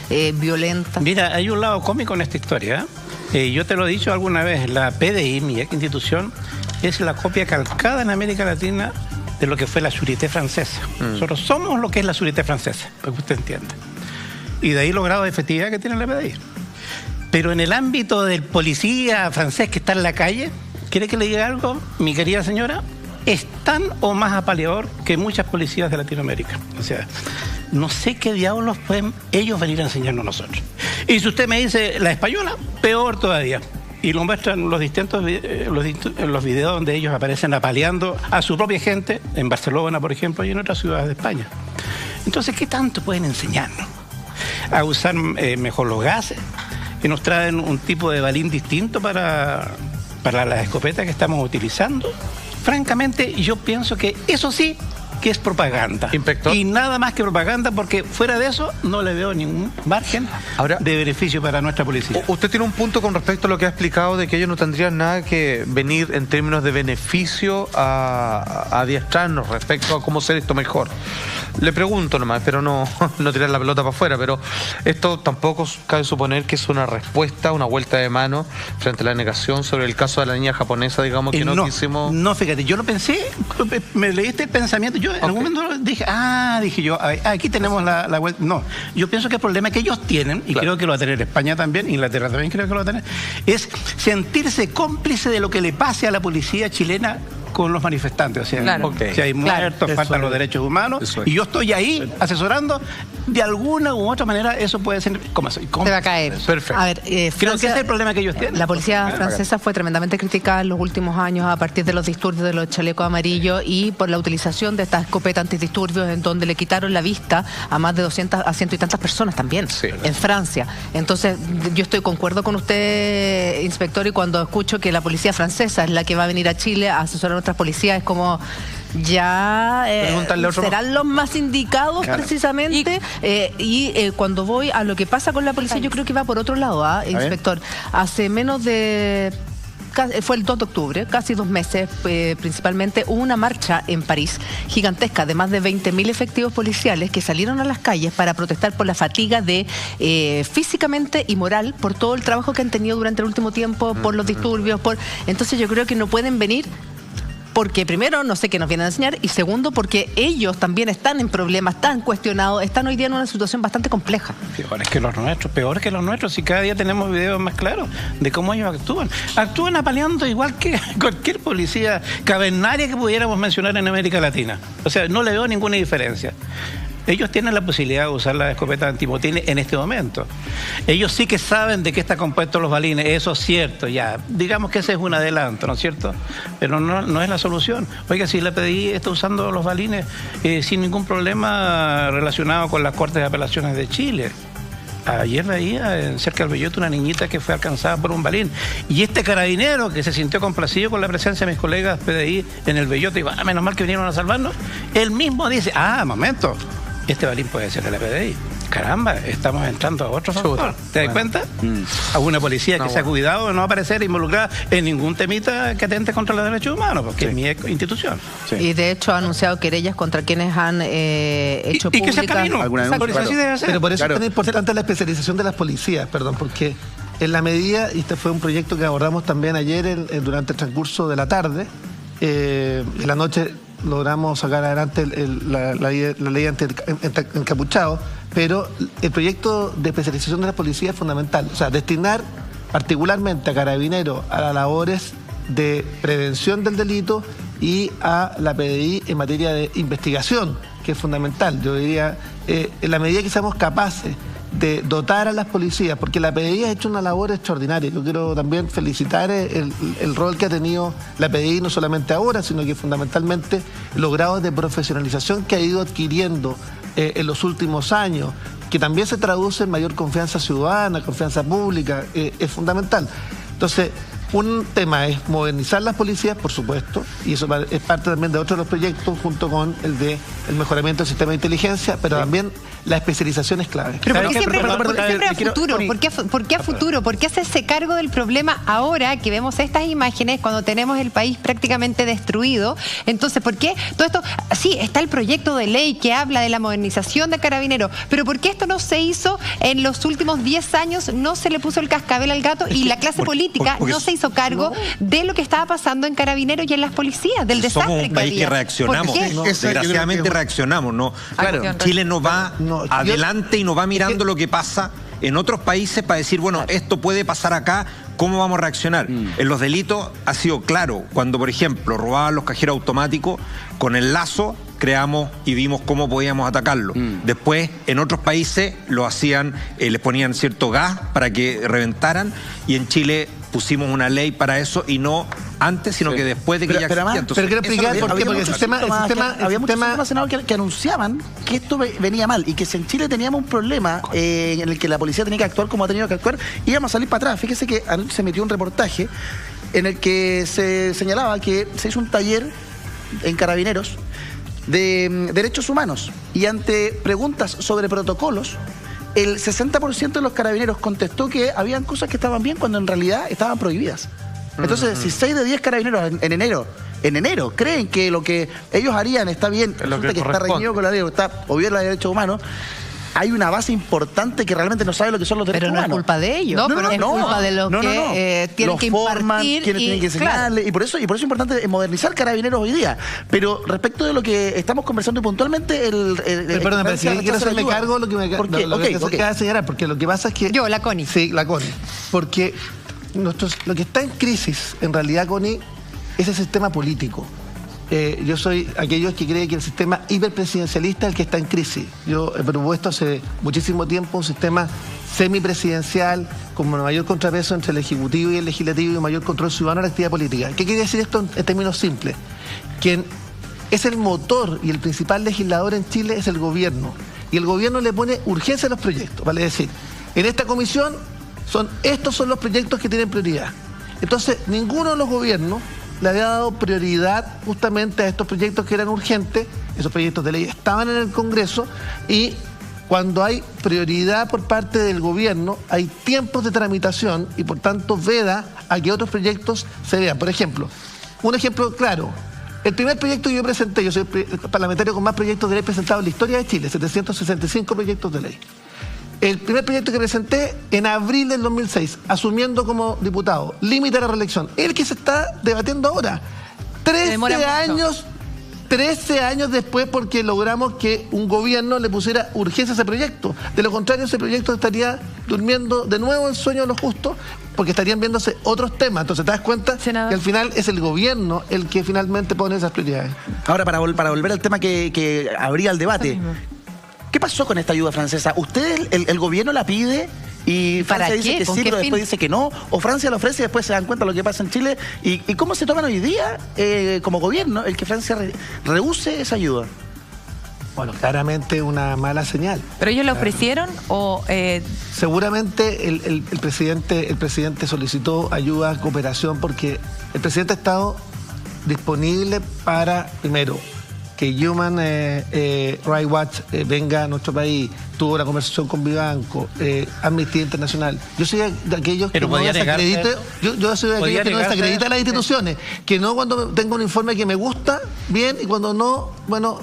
violentas. Mira, hay un lado cómico en esta historia. Yo te lo he dicho alguna vez, la PDI, mi ex institución, es la copia calcada en América Latina de lo que fue la Sûreté francesa. Nosotros somos lo que es la Sûreté francesa, para que usted entienda. Y de ahí los grados de efectividad que tiene la PDI. Pero en el ámbito del policía francés que está en la calle, ¿quiere que le diga algo, mi querida señora? Es tan o más apaleador que muchas policías de Latinoamérica. O sea, no sé qué diablos pueden ellos venir a enseñarnos a nosotros. Y si usted me dice la española, peor todavía. Y lo muestran los distintos los videos donde ellos aparecen apaleando a su propia gente, en Barcelona, por ejemplo, y en otras ciudades de España. Entonces, ¿qué tanto pueden enseñarnos? A usar mejor los gases, que nos traen un tipo de balín distinto para las escopetas que estamos utilizando. Francamente, yo pienso que eso sí que es propaganda. Inspector. Y nada más que propaganda, porque fuera de eso no le veo ningún margen de beneficio para nuestra policía. Usted tiene un punto con respecto a lo que ha explicado de que ellos no tendrían nada que venir en términos de beneficio a adiestrarnos respecto a cómo hacer esto mejor. Le pregunto nomás, pero no tirar la pelota para afuera, pero esto tampoco cabe suponer que es una respuesta, una vuelta de mano frente a la negación sobre el caso de la niña japonesa, digamos, que no quisimos... No, fíjate, yo lo pensé, me leíste el pensamiento, yo en algún momento dije, aquí tenemos la vuelta. No, yo pienso que el problema que ellos tienen, y creo que lo va a tener España también, Inglaterra también creo que lo va a tener, es sentirse cómplice de lo que le pase a la policía chilena con los manifestantes. O sea, si hay muertos, faltan los derechos humanos, y yo estoy ahí asesorando, de alguna u otra manera eso puede ser... ¿Cómo soy? Se va a caer. Perfecto. A ver, creo que ese es el problema que ellos tienen. La policía francesa fue tremendamente criticada en los últimos años a partir de los disturbios de los chalecos amarillos y por la utilización de esta escopeta antidisturbios, en donde le quitaron la vista a más de 200, a ciento y tantas personas también, en Francia. Entonces, yo concuerdo con usted, inspector, y cuando escucho que la policía francesa es la que va a venir a Chile a asesorar a nuestras policías, es como... ya serán los más indicados precisamente. Cuando voy a lo que pasa con la policía, yo creo que va por otro lado, inspector. Hace menos de... fue el 2 de octubre, casi 2 meses, principalmente, hubo una marcha en París gigantesca de más de 20.000 efectivos policiales que salieron a las calles para protestar por la fatiga físicamente y moral, por todo el trabajo que han tenido durante el último tiempo, por los disturbios, entonces yo creo que no pueden venir porque primero no sé qué nos vienen a enseñar y segundo porque ellos también están en problemas, están cuestionados, están hoy día en una situación bastante compleja. Peor que los nuestros, y cada día tenemos videos más claros de cómo ellos actúan. Actúan apaleando igual que cualquier policía cavernaria que pudiéramos mencionar en América Latina. O sea, no le veo ninguna diferencia. Ellos tienen la posibilidad de usar la escopeta antimotines en este momento. Ellos sí que saben de qué está compuesto los balines, eso es cierto, ya. Digamos que ese es un adelanto, ¿no es cierto? Pero no es la solución. Oiga, si la PDI está usando los balines sin ningún problema relacionado con las Cortes de Apelaciones de Chile. Ayer veía cerca del Belloto una niñita que fue alcanzada por un balín. Y este carabinero que se sintió complacido con la presencia de mis colegas PDI en el Belloto, y menos mal que vinieron a salvarnos, él mismo dice, momento, este balín puede ser de la PDI. Caramba, estamos entrando a otro factor. ¿Te das cuenta? A una policía que se ha cuidado de no aparecer involucrada en ningún temita que atente contra los derechos humanos, porque es mi institución. Y de hecho ha anunciado querellas contra quienes han hecho públicas... Y que sea camino. Pero por eso es tan importante la especialización de las policías, porque en la medida, y este fue un proyecto que abordamos también ayer durante el transcurso de la tarde, en la noche logramos sacar adelante la ley anti-encapuchados, pero el proyecto de especialización de la policía es fundamental. O sea, destinar particularmente a carabineros a las labores de prevención del delito y a la PDI en materia de investigación, que es fundamental. Yo diría, en la medida que seamos capaces de dotar a las policías, porque la PDI ha hecho una labor extraordinaria. Yo quiero también felicitar el rol que ha tenido la PDI, no solamente ahora, sino que fundamentalmente los grados de profesionalización que ha ido adquiriendo en los últimos años, que también se traduce en mayor confianza ciudadana, confianza pública, es fundamental. Entonces, un tema es modernizar las policías, por supuesto, y eso es parte también de otro de los proyectos, junto con el mejoramiento del sistema de inteligencia, pero también la especialización es clave. Pero ¿por qué siempre a futuro? ¿Por qué a futuro? ¿Por qué hacerse cargo del problema ahora que vemos estas imágenes cuando tenemos el país prácticamente destruido? Entonces, ¿por qué todo esto? Sí, está el proyecto de ley que habla de la modernización de Carabineros, pero ¿por qué esto no se hizo en los últimos 10 años? No se le puso el cascabel al gato y la clase política no se hizo cargo de lo que estaba pasando en Carabineros y en las policías, del desastre. Somos un país que reaccionamos. Desgraciadamente reaccionamos. No, claro. Chile no va adelante y no va mirando lo que pasa en otros países para decir, bueno, esto puede pasar acá, ¿cómo vamos a reaccionar? En los delitos ha sido claro. Cuando, por ejemplo, robaban los cajeros automáticos, con el lazo creamos y vimos cómo podíamos atacarlo. Después, en otros países lo hacían, les ponían cierto gas para que reventaran, y en Chile pusimos una ley para eso, y no antes, sino que después de que ya existía. Entonces, pero quiero explicar por qué, porque había muchos sistemas, senador, que anunciaban que esto venía mal y que si en Chile teníamos un problema en el que la policía tenía que actuar como ha tenido que actuar, íbamos a salir para atrás. Fíjese que anoche se metió un reportaje en el que se señalaba que se hizo un taller en Carabineros de derechos humanos, y ante preguntas sobre protocolos, el 60% de los carabineros contestó que habían cosas que estaban bien cuando en realidad estaban prohibidas. Entonces, si 6 de 10 carabineros en enero creen que lo que ellos harían está bien, resulta que está reñido con la ley, está o viola los derechos humanos, hay una base importante que realmente no sabe lo que son los derechos humanos. Pero no es culpa de ellos. No, es culpa de los que tienen que impartir. Quienes tienen que enseñarle. Y por eso es importante modernizar Carabineros hoy día. Pero respecto de lo que estamos conversando punamente, perdón, pero si quiero hacerme cargo lo que me acaba de señalar, porque lo que pasa es que... Yo, la Connie. Sí, la Connie. Porque lo que está en crisis, en realidad, Connie, es el sistema político. Yo soy aquellos que creen que el sistema hiperpresidencialista es el que está en crisis. Yo he propuesto hace muchísimo tiempo un sistema semipresidencial con mayor contrapeso entre el Ejecutivo y el Legislativo y mayor control ciudadano de la actividad política. ¿Qué quiere decir esto en términos simples? Quien es el motor y el principal legislador en Chile es el gobierno. Y el gobierno le pone urgencia a los proyectos. Vale decir, en esta comisión estos son los proyectos que tienen prioridad. Entonces, ninguno de los gobiernos le había dado prioridad justamente a estos proyectos que eran urgentes. Esos proyectos de ley estaban en el Congreso, y cuando hay prioridad por parte del gobierno, hay tiempos de tramitación y por tanto veda a que otros proyectos se vean. Por ejemplo, un ejemplo claro, el primer proyecto que yo presenté, yo soy el parlamentario con más proyectos de ley presentados en la historia de Chile, 765 proyectos de ley. El primer proyecto que presenté en abril del 2006, asumiendo como diputado, límite a la reelección, el que se está debatiendo ahora. 13 años después, porque logramos que un gobierno le pusiera urgencia a ese proyecto. De lo contrario, ese proyecto estaría durmiendo de nuevo el sueño de los justos, porque estarían viéndose otros temas. Entonces te das cuenta que al final es el gobierno el que finalmente pone esas prioridades. Ahora, para volver al tema que abría el debate, ¿qué pasó con esta ayuda francesa? ¿Usted, el gobierno la pide y Francia dice que sí, pero después dice que no? ¿O Francia la ofrece y después se dan cuenta de lo que pasa en Chile? ¿Y cómo se toman hoy día como gobierno el que Francia rehúse esa ayuda? Bueno, claramente una mala señal. ¿Pero ellos la ofrecieron o...? Seguramente el presidente solicitó ayuda, cooperación, porque el presidente ha estado disponible para, primero, que Human Rights Watch venga a nuestro país, tuvo una conversación con Vivanco, Amnistía Internacional. Yo soy de aquellos que no desacredita, yo soy de aquellos que no desacredita las instituciones, que no cuando tengo un informe que me gusta, bien, y cuando no, bueno,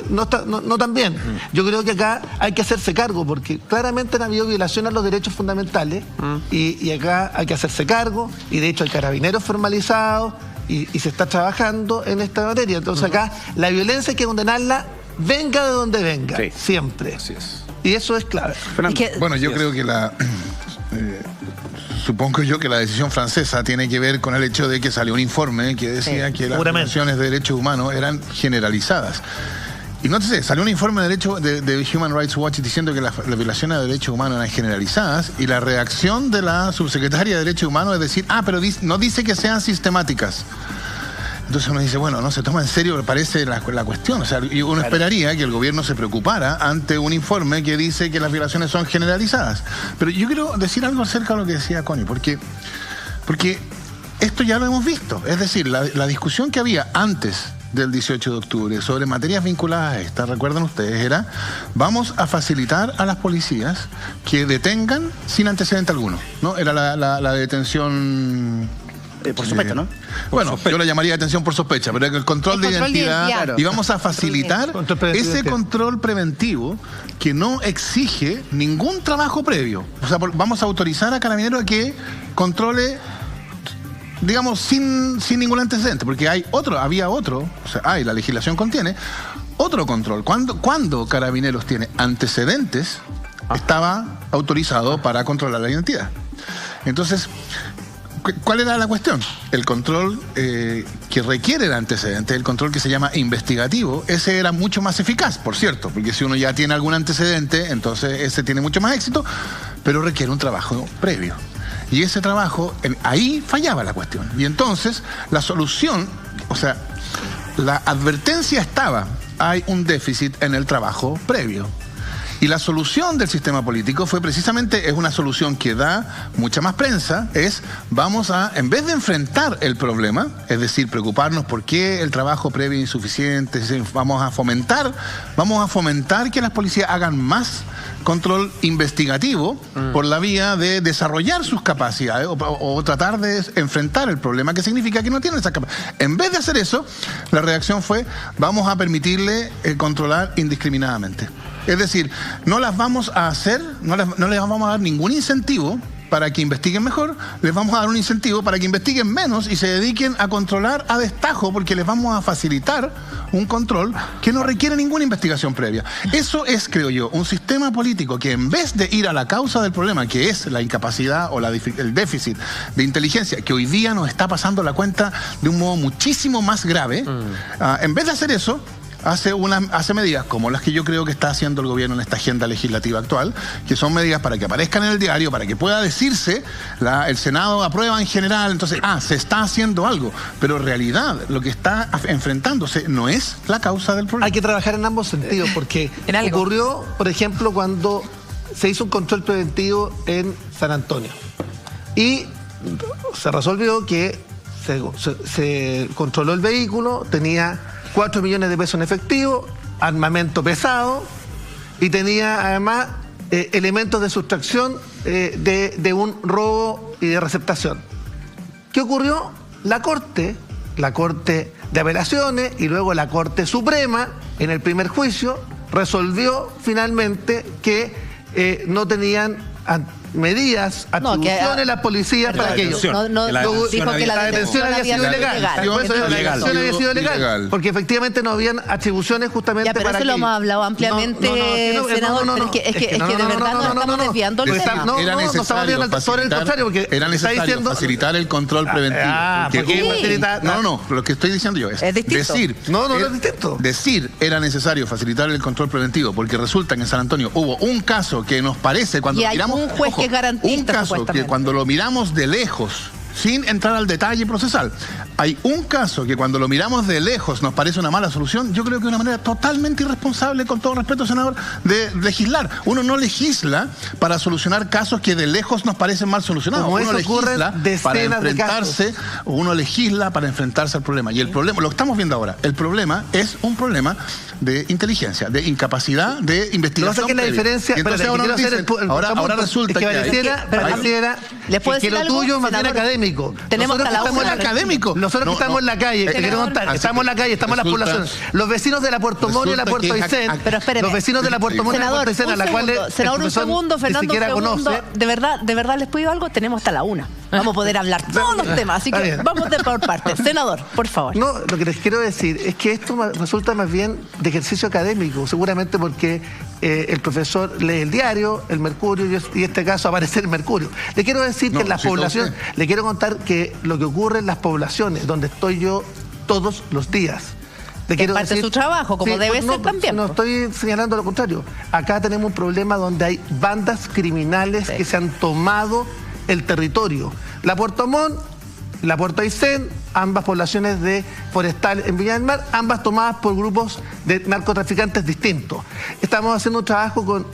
no tan bien. Yo creo que acá hay que hacerse cargo, porque claramente han habido violaciones a los derechos fundamentales, y acá hay que hacerse cargo, y de hecho hay carabineros formalizados, y se está trabajando en esta materia. Entonces acá la violencia hay que condenarla, venga de donde venga, siempre. Así es. Y eso es clave. Bueno, yo creo que supongo yo que la decisión francesa tiene que ver con el hecho de que salió un informe que decía que las violaciones de derechos humanos eran generalizadas. Y no sé, salió un informe de Human Rights Watch diciendo que las violaciones de derechos humanos eran generalizadas, y la reacción de la subsecretaria de Derechos Humanos es decir, pero no dice que sean sistemáticas. Entonces uno dice, bueno, no se toma en serio, parece la cuestión. O sea, uno esperaría que el gobierno se preocupara ante un informe que dice que las violaciones son generalizadas. Pero yo quiero decir algo acerca de lo que decía Connie, porque esto ya lo hemos visto. Es decir, la discusión que había antes del 18 de octubre sobre materias vinculadas a esta, recuerdan ustedes, era: vamos a facilitar a las policías que detengan sin antecedente alguno, ¿no? Era la detención... por sospecha, ¿no? Bueno, yo la llamaría detención por sospecha, pero el control de identidad. Y vamos a facilitar ese control preventivo que no exige ningún trabajo previo. O sea, vamos a autorizar a Carabineros a que controle, digamos, sin ningún antecedente, porque había otro, o sea, la legislación contiene otro control. Cuando Carabineros tiene antecedentes, estaba autorizado para controlar la identidad. Entonces, ¿cuál era la cuestión? El control que requiere el antecedente, el control que se llama investigativo, ese era mucho más eficaz, por cierto, porque si uno ya tiene algún antecedente, entonces ese tiene mucho más éxito, pero requiere un trabajo previo. Y ese trabajo, ahí fallaba la cuestión. Y entonces la solución, o sea, la advertencia estaba: hay un déficit en el trabajo previo. Y la solución del sistema político fue precisamente, es una solución que da mucha más prensa, vamos a, en vez de enfrentar el problema, es decir, preocuparnos por qué el trabajo previo es insuficiente, vamos a fomentar que las policías hagan más control investigativo por la vía de desarrollar sus capacidades o tratar de enfrentar el problema, que significa que no tienen esa capacidad. En vez de hacer eso, la reacción fue: vamos a permitirle controlar indiscriminadamente. Es decir, no las vamos a hacer, no les vamos a dar ningún incentivo para que investiguen mejor, les vamos a dar un incentivo para que investiguen menos y se dediquen a controlar a destajo, porque les vamos a facilitar un control que no requiere ninguna investigación previa. Eso es, creo yo, un sistema político que, en vez de ir a la causa del problema, que es la incapacidad o el déficit de inteligencia, que hoy día nos está pasando la cuenta de un modo muchísimo más grave, en vez de hacer eso, hace medidas como las que yo creo que está haciendo el gobierno en esta agenda legislativa actual, que son medidas para que aparezcan en el diario, para que pueda decirse, el Senado aprueba en general, entonces, se está haciendo algo, pero en realidad lo que está enfrentándose no es la causa del problema. Hay que trabajar en ambos sentidos, porque ocurrió, por ejemplo, cuando se hizo un control preventivo en San Antonio y se resolvió que se controló el vehículo, tenía 4 millones de pesos en efectivo, armamento pesado, y tenía además elementos de sustracción de un robo y de receptación. ¿Qué ocurrió? La Corte de Apelaciones y luego la Corte Suprema, en el primer juicio, resolvió finalmente que no tenían medidas, atribuciones las policías para aquello. Dijo que la detención había sido ilegal. La detención había sido legal. Porque efectivamente no habían atribuciones justamente para pero eso lo hemos hablado ampliamente, senador, pero es que de verdad nos estamos desviando el tema. No estamos desviando sobre el contrario, porque era necesario facilitar el control preventivo. Lo que estoy diciendo yo es decir, decir era necesario facilitar el control preventivo, porque resulta que en San Antonio hubo un caso que nos parece, cuando miramos un juez que es garantista, un caso que cuando lo miramos de lejos, sin entrar al detalle procesal, hay un caso que cuando lo miramos de lejos nos parece una mala solución. Yo creo que es una manera totalmente irresponsable, con todo respeto, senador, de legislar. Uno no legisla para solucionar casos que de lejos nos parecen mal solucionados. Uno legisla para enfrentarse, uno legisla para enfrentarse al problema. Y el problema, lo que estamos viendo ahora, el problema es un problema de inteligencia, de incapacidad de investigación. No sé qué es la diferencia. Ahora resulta que lo tuyo es más bien académico. Tenemos Nosotros que estamos en la calle, estamos en la calle, estamos en las poblaciones. Los vecinos de la Puerto Montt y la Puerto Aysén, los vecinos de la Puerto Montt y la Puerto Aysén, a la cual senador, un segundo, Fernando, un segundo. De verdad les pido algo, tenemos hasta la 1. Vamos a poder hablar todos los temas, así que vamos de por partes. Senador, por favor. No, lo que les quiero decir es que esto resulta más bien de ejercicio académico, seguramente porque el profesor lee el diario, el Mercurio, y en este caso aparece el Mercurio. Le quiero decir que en las poblaciones, le quiero contar que lo que ocurre en las poblaciones, donde estoy yo todos los días. Es parte de su trabajo, como debe ser también. No estoy señalando lo contrario. Acá tenemos un problema donde hay bandas criminales que se han tomado el territorio. La Puerto Montt, la Puerto Aysén, ambas poblaciones de forestal en Viña del Mar, ambas tomadas por grupos de narcotraficantes distintos. Estamos haciendo un trabajo con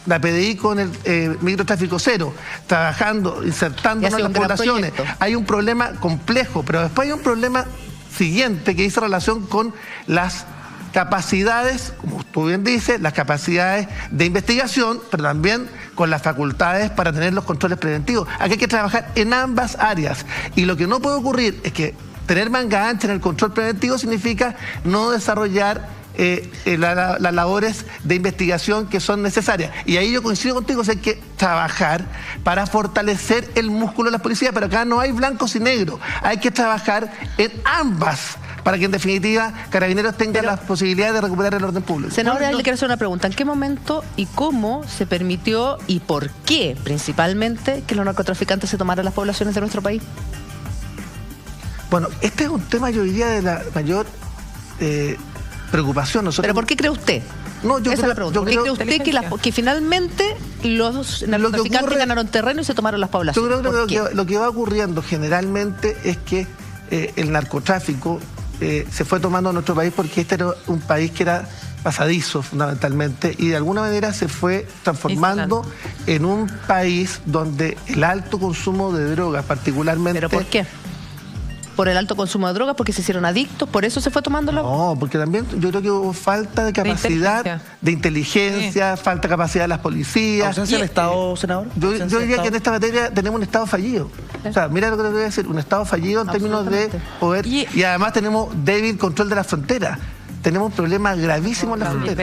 la PDI, con el microtráfico cero, trabajando, insertándonos en las poblaciones. Hay un problema complejo, pero después hay un problema siguiente que dice relación con las capacidades, como tú bien dices, las capacidades de investigación, pero también con las facultades para tener los controles preventivos. Aquí hay que trabajar en ambas áreas. Y lo que no puede ocurrir es que tener manga ancha en el control preventivo significa no desarrollar las labores de investigación que son necesarias. Y ahí yo coincido contigo, hay que trabajar para fortalecer el músculo de las policías, pero acá no hay blancos y negros, hay que trabajar en ambas para que en definitiva Carabineros tengan las posibilidades de recuperar el orden público. Senador, le quiero hacer una pregunta. ¿En qué momento y cómo se permitió y por qué principalmente que los narcotraficantes se tomaran las poblaciones de nuestro país? Bueno, este es un tema, yo diría, de la mayor preocupación. ¿Pero por qué cree usted? No, yo Esa es la pregunta. ¿Por qué cree usted que finalmente los narcotraficantes ganaron terreno y se tomaron las poblaciones? Yo creo que lo que va ocurriendo generalmente es que el narcotráfico se fue tomando en nuestro país porque este era un país que era pasadizo fundamentalmente y de alguna manera se fue transformando en un país donde el alto consumo de drogas particularmente... ¿Pero por qué? ¿Por el alto consumo de drogas? ¿Porque se hicieron adictos? ¿Por eso se fue tomando la...? No, porque también yo creo que hubo falta de capacidad, de inteligencia, falta de capacidad de las policías. ¿Ausencia del Estado, senador? Yo diría que en esta materia tenemos un Estado fallido. O sea, mira lo que te voy a decir, un Estado fallido en términos de poder. Y además tenemos débil control de la frontera. Tenemos un problema gravísimo en la frontera.